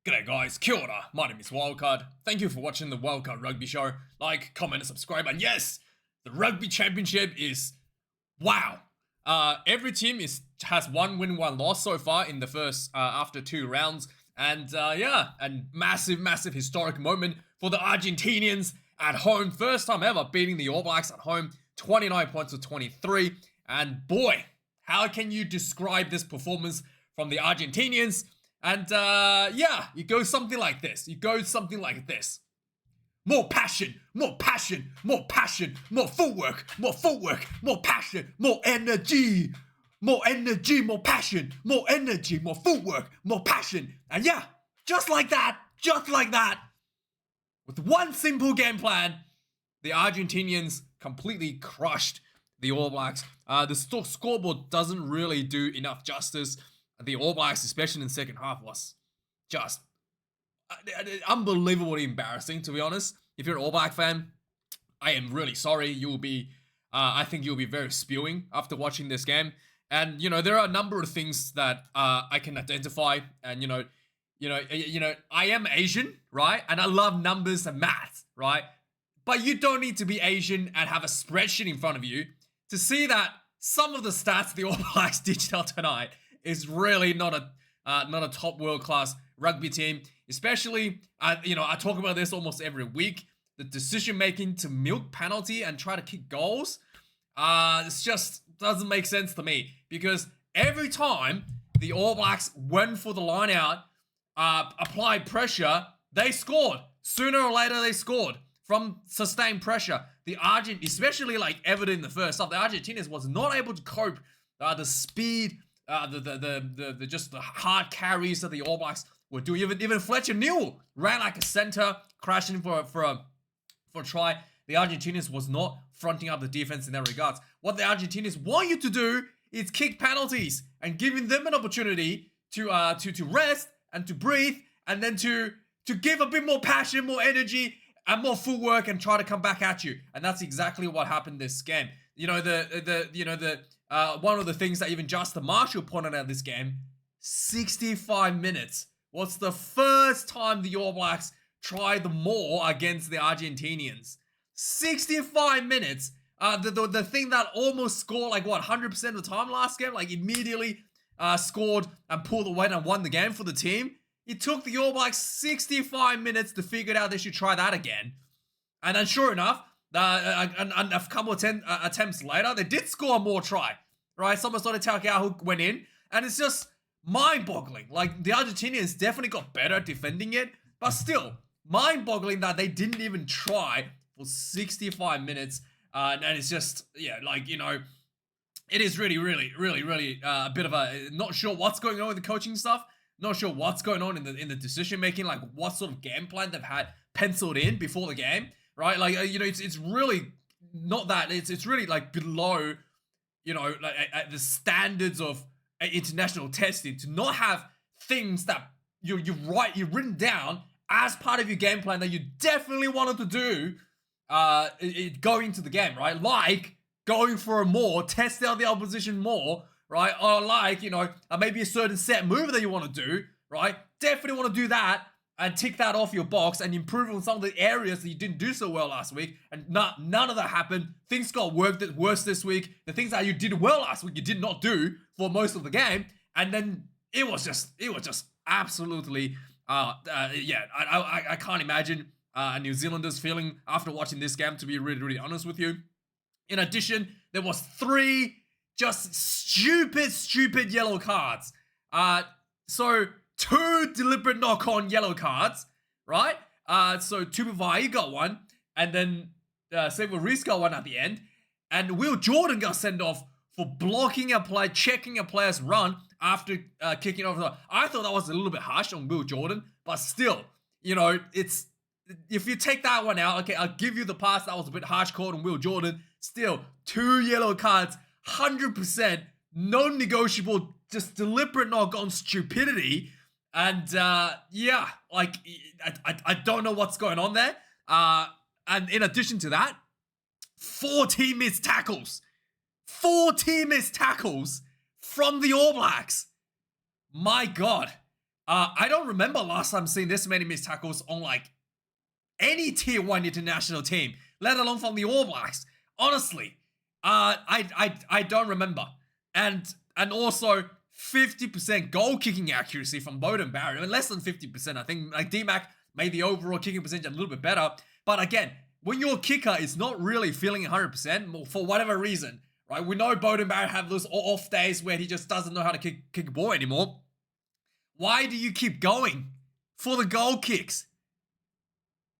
G'day guys, kia ora, my name is Wildkard. Thank you for watching the Wildkard Rugby Show. Like, comment and subscribe, and yes, the Rugby Championship is, wow. Every team has one win, one loss so far in the first, after 2 rounds. And yeah, and massive historic moment for the Argentinians at home. First time ever beating the All Blacks at home, 29 points to 23. And boy, how can you describe this performance from the Argentinians? And yeah, it goes something like this. More passion, more passion, more passion, more footwork, more passion, more energy, more passion, more energy, more footwork, more passion. And yeah, just like that, with one simple game plan, the Argentinians completely crushed the All Blacks. The scoreboard doesn't really do enough justice. The All Blacks, especially in the second half, was just unbelievably embarrassing, to be honest. If you're an All Black fan, I am really sorry. You'll be, I think you'll be very spewing after watching this game. And, you know, there are a number of things that I can identify. And, you know, I am Asian, right? And I love numbers and math, right? But you don't need to be Asian and have a spreadsheet in front of you to see that some of the stats the All Blacks dished out tonight is really not a top world-class rugby team. Especially, you know, I talk about this almost every week. The decision-making to milk penalty and try to kick goals, it just doesn't make sense to me. Because every time the All Blacks went for the line out, applied pressure, they scored. Sooner or later, they scored from sustained pressure. The especially like evident in the first half, the Argentinians was not able to cope. The speed, just the hard carries that the All Blacks were doing. Even Fletcher Newell ran like a center, crashing for a try. The Argentinians was not fronting up the defense in that regards. What the Argentinians want you to do is kick penalties and giving them an opportunity to rest and to breathe, and then to give a bit more passion, more energy, and more footwork, and try to come back at you. And that's exactly what happened this game. You know, one of the things that even Justin Marshall pointed out this game, 65 minutes was the first time the All Blacks tried the more against the Argentinians. 65 minutes. The thing that almost scored like what 100% of the time last game, like immediately scored and pulled away and won the game for the team. It took the All Blacks 65 minutes to figure out they should try that again. And then sure enough, a couple of attempts later, they did score more try. Right? Someone started Taukau went in. And it's just mind-boggling. Like, the Argentinians definitely got better at defending it. But still, mind-boggling that they didn't even try for 65 minutes. And it's just, yeah, like, you know, it is really a bit of a, not sure what's going on with the coaching stuff. Not sure what's going on in the decision making, like what sort of game plan they've had penciled in before the game, right? Like, you know, it's really not that. It's really like below, you know, like the standards of international testing to not have things that you've written down as part of your game plan that you definitely wanted to do going into the game, right? Like going for a more, test out the opposition more, right? Or like, you know, maybe a certain set move that you want to do, right? Definitely want to do that and tick that off your box and improve on some of the areas that you didn't do so well last week. And none of that happened. Things got worse this week. The things that you did well last week, you did not do for most of the game. And then it was just absolutely, yeah, I can't imagine New Zealanders feeling after watching this game, to be really honest with you. In addition, there was 3 just stupid yellow cards. So 2 deliberate knock-on yellow cards, right? So Tupuvai got one, and then Seymour Reece got one at the end, and Will Jordan got sent off for blocking a play, checking a player's run after kicking over. I thought that was a little bit harsh on Will Jordan, but still, you know, it's, if you take that one out, okay, I'll give you the pass. That was a bit harsh call on Will Jordan. Still, 2 yellow cards, 100% non-negotiable, just deliberate knock-on stupidity. And yeah, like I don't know what's going on there. And in addition to that, 4 team missed tackles. 4 team missed tackles from the All Blacks. My God. I don't remember last time seeing this many missed tackles on like any tier 1 international team, let alone from the All Blacks. Honestly, I don't remember. And also 50% goal kicking accuracy from Beauden Barrett. I mean, less than 50%. I think like D-Mac made the overall kicking percentage a little bit better. But again, when your kicker is not really feeling 100% for whatever reason, right? We know Beauden Barrett have those off days where he just doesn't know how to kick a ball anymore. Why do you keep going for the goal kicks?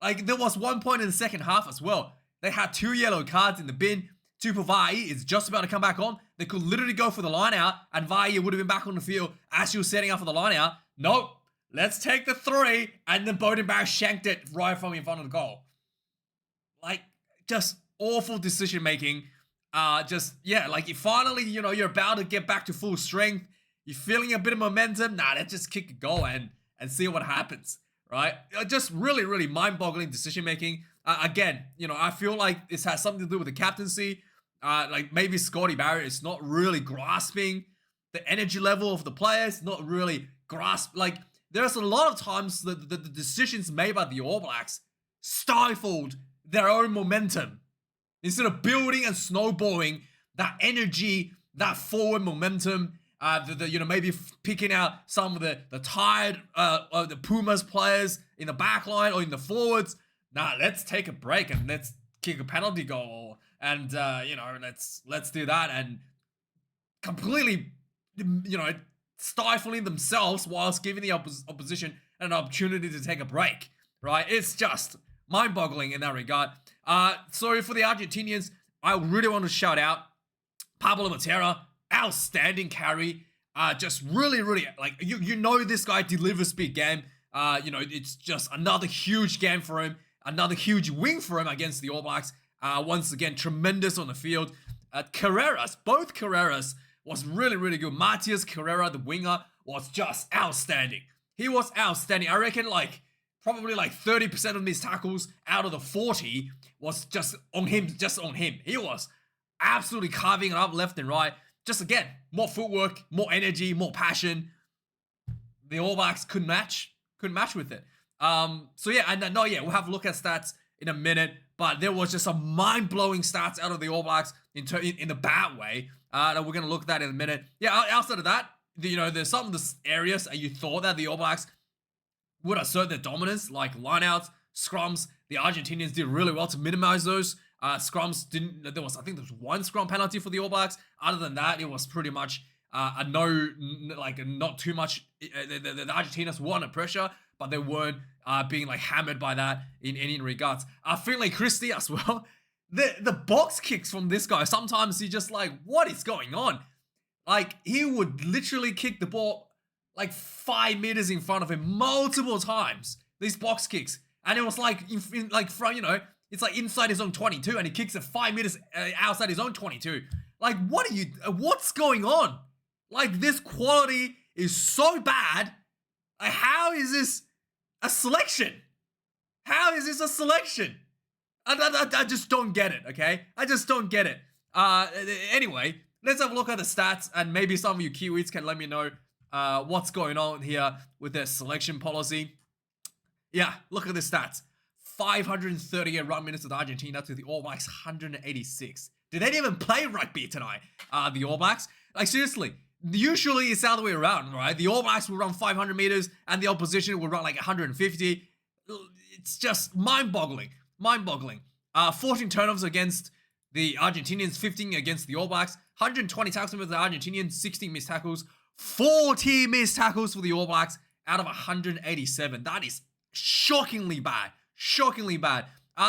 Like, there was one point in the second half as well. They had 2 yellow cards in the bin. Tupavai is just about to come back on. They could literally go for the line out, and Vai would have been back on the field as she was setting up for the line out. Nope. Let's take the 3, and then Beauden Barrett shanked it right from in front of the goal. Like, just awful decision making. Like, you finally, you're about to get back to full strength. You're feeling a bit of momentum. Nah, let's just kick a goal and see what happens, right? Just really, really mind-boggling decision-making. Again, I feel like this has something to do with the captaincy. Like, maybe Scotty Barrett is not really grasping the energy level of the players, not really like, there's a lot of times the decisions made by the All Blacks stifled their own momentum. Instead of building and snowballing that energy, that forward momentum, maybe picking out some of the tired the Pumas players in the back line or in the forwards. Nah, let's take a break and let's kick a penalty goal, and let's do that, and completely stifling themselves whilst giving the opposition an opportunity to take a break. Right? It's just mind-boggling in that regard. So for the Argentinians, I really want to shout out Pablo Matera. Outstanding carry. Just really, really, like, this guy delivers big game. It's just another huge game for him. Another huge win for him against the All Blacks. Once again, tremendous on the field. Both Carreras was really, really good. Matias Carrera, the winger, was just outstanding. He was outstanding. I reckon, probably 30% of his tackles out of the 40 was just on him. He was absolutely carving it up left and right. Just again, more footwork, more energy, more passion. The All Blacks couldn't match with it. We'll have a look at stats in a minute, but there was just some mind-blowing stats out of the All Blacks in the bad way. That we're gonna look at that in a minute. Yeah, outside of that, there's some of the areas you thought that the All Blacks would assert their dominance, like lineouts, scrums. The Argentinians did really well to minimize those. Scrums didn't. I think there was one scrum penalty for the All Blacks. Other than that, it was pretty much not too much. The Argentinas were under pressure, but they weren't being hammered by that in any regards. Finlay Christie as well. The box kicks from this guy, sometimes he just what is going on? He would literally kick the ball 5 meters in front of him multiple times. These box kicks, and it was it's inside his own 22, and he kicks it 5 meters outside his own 22. What's going on? This quality is so bad. How is this a selection? How is this a selection? I just don't get it, okay? I just don't get it. Anyway, let's have a look at the stats, and maybe some of you Kiwis can let me know what's going on here with their selection policy. Yeah, look at the stats. 538 run minutes with Argentina to the All Blacks 186. Did they even play rugby tonight? The All Blacks? Seriously, usually it's the other way around, right? The All Blacks will run 500 meters and the opposition will run 150. It's just mind-boggling. 14 turnovers against the Argentinians, 15 against the All Blacks, 120 tackles with the Argentinians, 16 missed tackles, 40 missed tackles for the All Blacks out of 187. That is shockingly bad.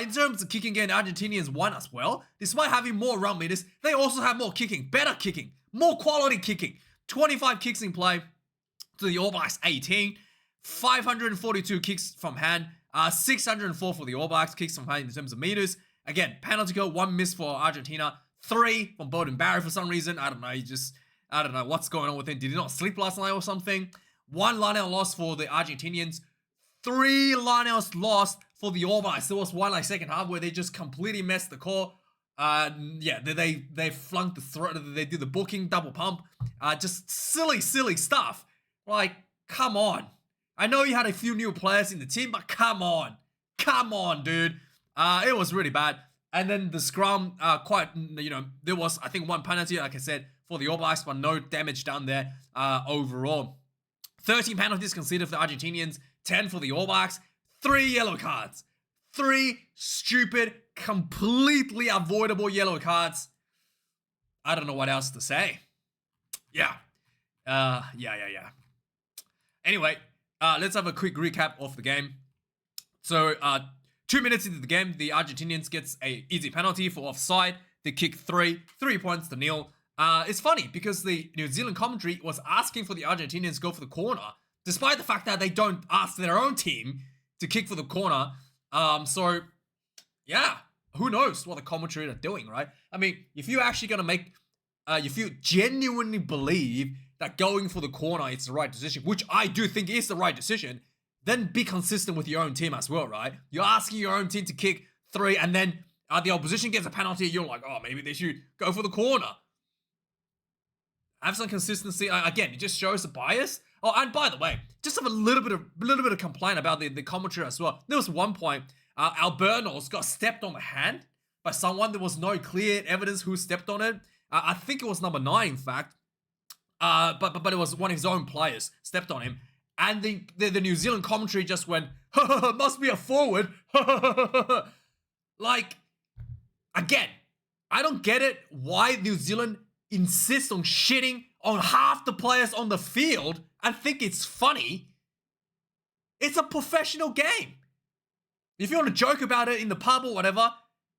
In terms of kicking game, the Argentinians won as well. Despite having more run meters, they also have more kicking, better kicking, more quality kicking. 25 kicks in play to the All Blacks 18. 542 kicks from hand. 604 for the All Blacks, kicks from hand in terms of meters. Again, penalty goal, 1 miss for Argentina. 3 from Beauden Barrett for some reason. I don't know what's going on with him. Did he not sleep last night or something? 1 lineout loss for the Argentinians. 3 lineouts lost for the All Blacks. There was one second half where they just completely messed the call. They flunked the throw. They did the booking double pump. Just silly stuff. Come on. I know you had a few new players in the team, but come on. Come on, dude. It was really bad. And then the scrum, there was, I think, one penalty, like I said, for the All Blacks, but no damage done there overall. 13 penalties conceded for the Argentinians, 10 for the All Blacks, 3 yellow cards. 3 stupid, completely avoidable yellow cards. I don't know what else to say. Yeah. Anyway, let's have a quick recap of the game. So, 2 minutes into the game, the Argentinians gets a easy penalty for offside. They kick 3 points to nil. It's funny because the New Zealand commentary was asking for the Argentinians to go for the corner, despite the fact that they don't ask their own team to kick for the corner. So, yeah, who knows what the commentary are doing, right? I mean, if you're actually going to make, if you genuinely believe that going for the corner is the right decision, which I do think is the right decision, then be consistent with your own team as well, right? You're asking your own team to kick 3, and then the opposition gets a penalty, you're like, oh, maybe they should go for the corner. Have some consistency. Again, it just shows the bias. Oh, and by the way, just have a little bit of complaint about the commentary as well. There was one point, Albernos got stepped on the hand by someone. There was no clear evidence who stepped on it. I think it was number 9, in fact. But it was one of his own players stepped on him. And the New Zealand commentary just went, must be a forward. Like, again, I don't get it why New Zealand insists on shitting on half the players on the field and think it's funny. It's a professional game. If you want to joke about it in the pub or whatever,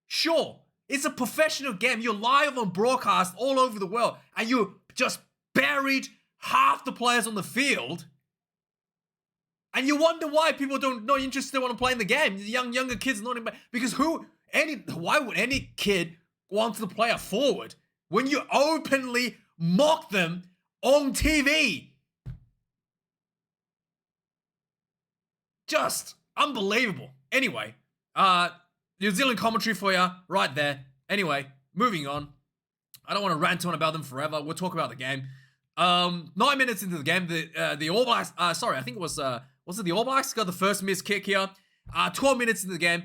sure. It's a professional game. You're live on broadcast all over the world and you just buried half the players on the field. And you wonder why people not interested in want to play in the game. Younger kids not in, because why would any kid want to play a forward when you openly mock them on TV? Just unbelievable. Anyway, New Zealand commentary for you right there. Anyway, moving on. I don't want to rant on about them forever. We'll talk about the game. 9 minutes into the game, the All Blacks, I think it was it the All Blacks got the first missed kick here. 12 minutes into the game,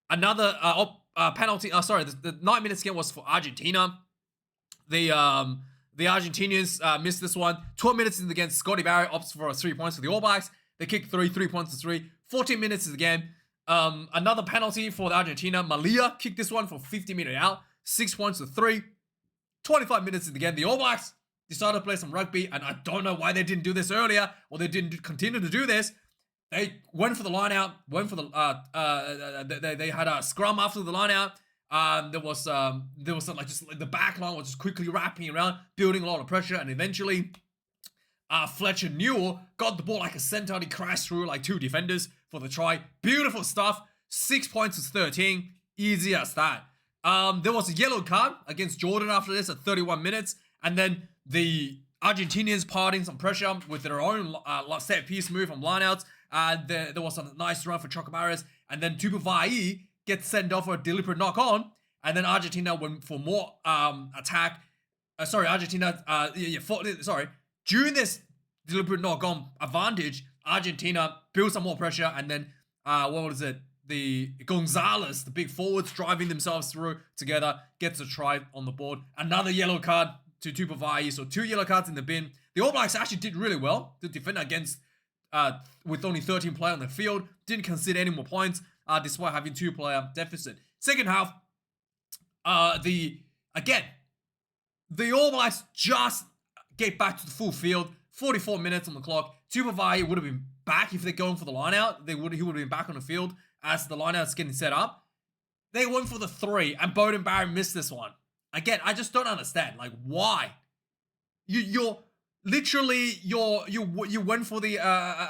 another penalty. The 9 minutes game was for Argentina. The Argentinians missed this one. 12 minutes into the game, Scotty Barrett opts for 3 points for the All Blacks. They kick 3 points to 3. 14 minutes of the game, another penalty for the Argentina. Malia kicked this one for 50-meter out. 6 points to 3. 25 minutes of the game, the All Blacks decided to play some rugby, and I don't know why they didn't do this earlier, or they didn't continue to do this. They went for the line out, they had a scrum after the line out. There was the back line was just quickly wrapping around, building a lot of pressure, and eventually Fletcher Newell got the ball like a centaur. He crashed through like 2 defenders for the try. Beautiful stuff. 6 points to 13. Easy as that. There was a yellow card against Jordan after this at 31 minutes, and then the Argentinians parting some pressure with their own set piece move from lineouts. There was a nice run for Chocamares, and then Tupuvai gets sent off for a deliberate knock on, and then Argentina went for more attack. During this deliberate knock on advantage, Argentina built some more pressure, and then the Gonzalez, the big forwards driving themselves through together, gets a try on the board. Another yellow card to Tupuvai, so 2 yellow cards in the bin. The All Blacks actually did really well to defend against, with only 13 players on the field. Didn't concede any more points, despite having 2-player deficit. Second half, the All Blacks just get back to the full field. 44 minutes on the clock. Tupuvai would have been back if they're going for the line out. He would have been back on the field as the line out's getting set up. They went for the 3, and Beauden Barrett missed this one. Again, I just don't understand. Like, why? You went for the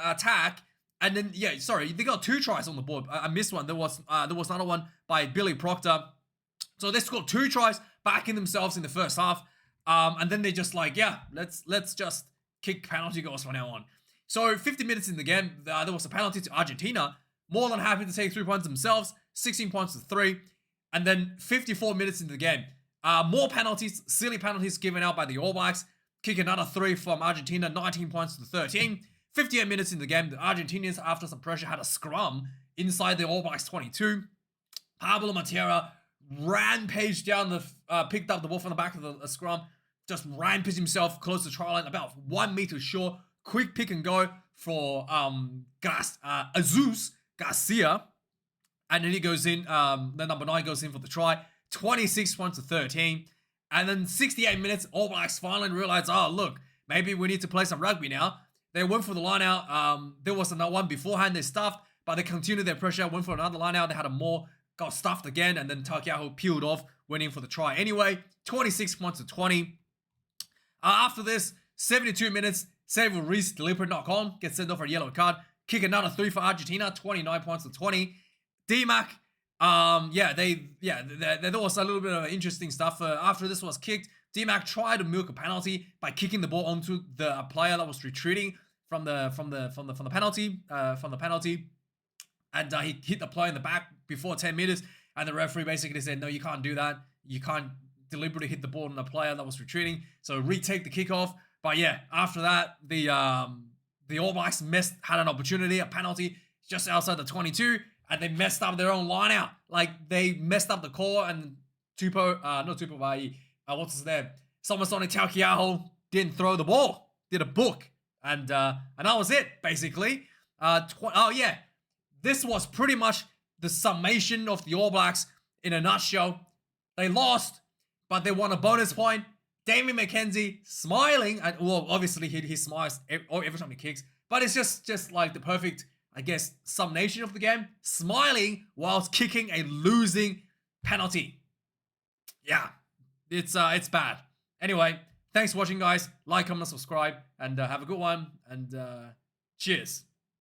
attack, and then they got 2 tries on the board. I missed one. There was another one by Billy Proctor. So they scored 2 tries, backing themselves in the first half. And then they just let's just kick penalty goals from now on. So 50 minutes in the game, there was a penalty to Argentina. More than happy to take 3 points themselves, 16 points to 3. And then 54 minutes into the game, more penalties, silly penalties given out by the All Blacks. Kick another 3 from Argentina, 19 points to 13. 58 minutes in the game, the Argentinians, after some pressure, had a scrum inside the All Blacks 22. Pablo Matera rampaged down picked up the ball from the back of the scrum, just rampaged himself close to the try line, about 1 meter short. Quick pick and go for Azus Garcia. And then he goes in, the number 9 goes in for the try. 26 points to 13. And then 68 minutes, All Blacks finally realized, oh, look, maybe we need to play some rugby now. They went for the line out. There was another one beforehand they stuffed, but they continued their pressure, went for another line out. They had a more, got stuffed again, and then Takiaho peeled off, went in for the try anyway. 26 points to 20. After this, 72 minutes, Xavier Reese, deliberate knock on, gets sent off for a yellow card. Kick another 3 for Argentina, 29 points to 20. DMAC, there was a little bit of interesting stuff. After this was kicked, DMAC tried to milk a penalty by kicking the ball onto the player that was retreating from the penalty, and he hit the player in the back before 10 meters, and the referee basically said, no, you can't do that. You can't deliberately hit the ball on the player that was retreating. So retake the kickoff. But yeah, after that, the All Blacks had an opportunity, a penalty just outside the 22, and they messed up their own line out. Like, they messed up the call, and what's his name? Somasoni Takiaho didn't throw the ball, did a book, and that was it, basically. This was pretty much the summation of the All Blacks in a nutshell. They lost, but they won a bonus point. Damien McKenzie smiling, and well, obviously he smiles every time he kicks, but it's just like the perfect, I guess, summation of the game. Smiling whilst kicking a losing penalty. Yeah, it's bad. Anyway, thanks for watching, guys. Like, comment, subscribe, and have a good one. And cheers.